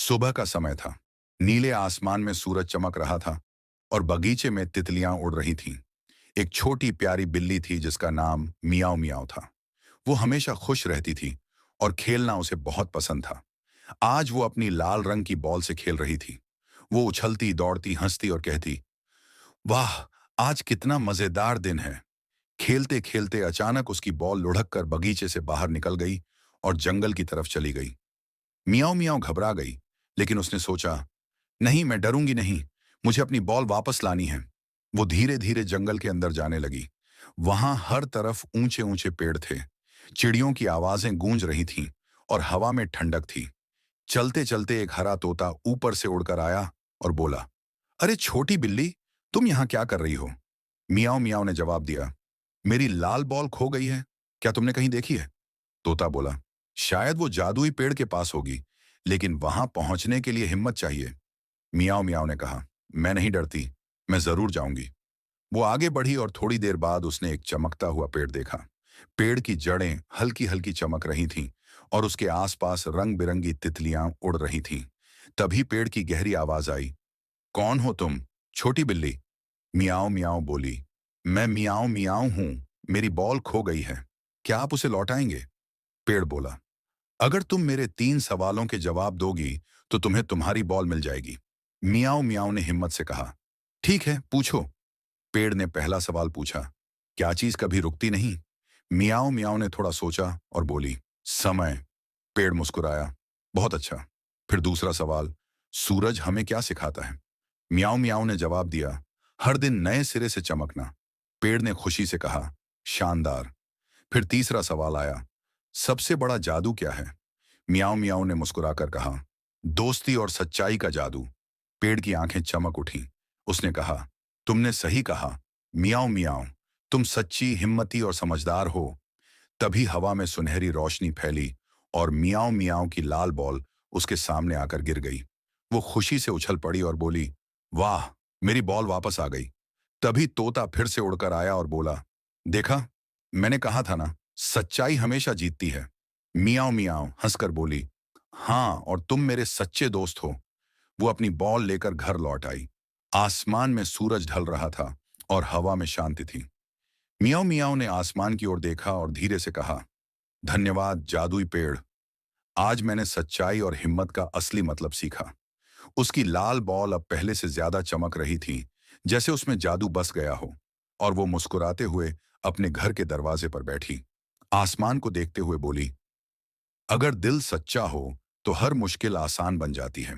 सुबह का समय था। नीले आसमान में सूरज चमक रहा था और बगीचे में तितलियां उड़ रही थीं। एक छोटी प्यारी बिल्ली थी जिसका नाम मियाओ मियाओ था। वो हमेशा खुश रहती थी और खेलना उसे बहुत पसंद था। आज वो अपनी लाल रंग की बॉल से खेल रही थी। वो उछलती, दौड़ती, हंसती और कहती, वाह, आज कितना मजेदार दिन है। खेलते खेलते अचानक उसकी बॉल लुढ़क कर बगीचे से बाहर निकल गई और जंगल की तरफ चली गई। मियाओ मियाओ घबरा गई, लेकिन उसने सोचा, नहीं, मैं डरूंगी नहीं। मुझे अपनी बॉल वापस लानी है। वो धीरे धीरे जंगल के अंदर जाने लगी। वहां हर तरफ ऊंचे ऊंचे पेड़ थे। चिड़ियों की आवाजें गूंज रही थीं और हवा में ठंडक थी। चलते चलते एक हरा तोता ऊपर से उड़कर आया और बोला, अरे छोटी बिल्ली, तुम यहाँ क्या कर रही हो? मियाओ मियाओ ने जवाब दिया, मेरी लाल बॉल खो गई है। क्या तुमने कहीं देखी है? तोता बोला, शायद वो जादुई पेड़ के पास होगी, लेकिन वहां पहुंचने के लिए हिम्मत चाहिए। मियाओ मियाओ ने कहा, मैं नहीं डरती, मैं जरूर जाऊंगी। वो आगे बढ़ी और थोड़ी देर बाद उसने एक चमकता हुआ पेड़ देखा। पेड़ की जड़ें हल्की हल्की चमक रही थीं और उसके आसपास रंग बिरंगी तितलियां उड़ रही थीं। तभी पेड़ की गहरी आवाज आई, कौन हो तुम, छोटी बिल्ली? मियाओ मियाओ बोली, मैं मियाओ मियाओ हूं। मेरी बॉल खो गई है। क्या आप उसे लौटाएंगे? पेड़ बोला, अगर तुम मेरे 3 सवालों के जवाब दोगी तो तुम्हें तुम्हारी बॉल मिल जाएगी। मियाओ मियाओ ने हिम्मत से कहा, ठीक है, पूछो। पेड़ ने पहला सवाल पूछा, क्या चीज कभी रुकती नहीं? मियाओ मियाओ ने थोड़ा सोचा और बोली, समय। पेड़ मुस्कुराया, बहुत अच्छा। फिर दूसरा सवाल, सूरज हमें क्या सिखाता है? मियाओ मियाओ ने जवाब दिया, हर दिन नए सिरे से चमकना। पेड़ ने खुशी से कहा, शानदार। फिर तीसरा सवाल आया, सबसे बड़ा जादू क्या है? मियाओ मियाओ ने मुस्कुराकर कहा, दोस्ती और सच्चाई का जादू। पेड़ की आंखें चमक उठी। उसने कहा, तुमने सही कहा मियाओ मियाओ, तुम सच्ची, हिम्मती और समझदार हो। तभी हवा में सुनहरी रोशनी फैली और मियाओ मियाओ की लाल बॉल उसके सामने आकर गिर गई। वो खुशी से उछल पड़ी और बोली, वाह, मेरी बॉल वापस आ गई। तभी तोता फिर से उड़कर आया और बोला, देखा, मैंने कहा था ना, सच्चाई हमेशा जीतती है। मियाओ मियाओ हंसकर बोली, हाँ, और तुम मेरे सच्चे दोस्त हो। वो अपनी बॉल लेकर घर लौट आई। आसमान में सूरज ढल रहा था और हवा में शांति थी। मियाओ मियाओ ने आसमान की ओर देखा और धीरे से कहा, धन्यवाद जादुई पेड़। आज मैंने सच्चाई और हिम्मत का असली मतलब सीखा। उसकी लाल बॉल अब पहले से ज्यादा चमक रही थी, जैसे उसमें जादू बस गया हो। और वो मुस्कुराते हुए अपने घर के दरवाजे पर बैठी, आसमान को देखते हुए बोली, अगर दिल सच्चा हो तो हर मुश्किल आसान बन जाती है।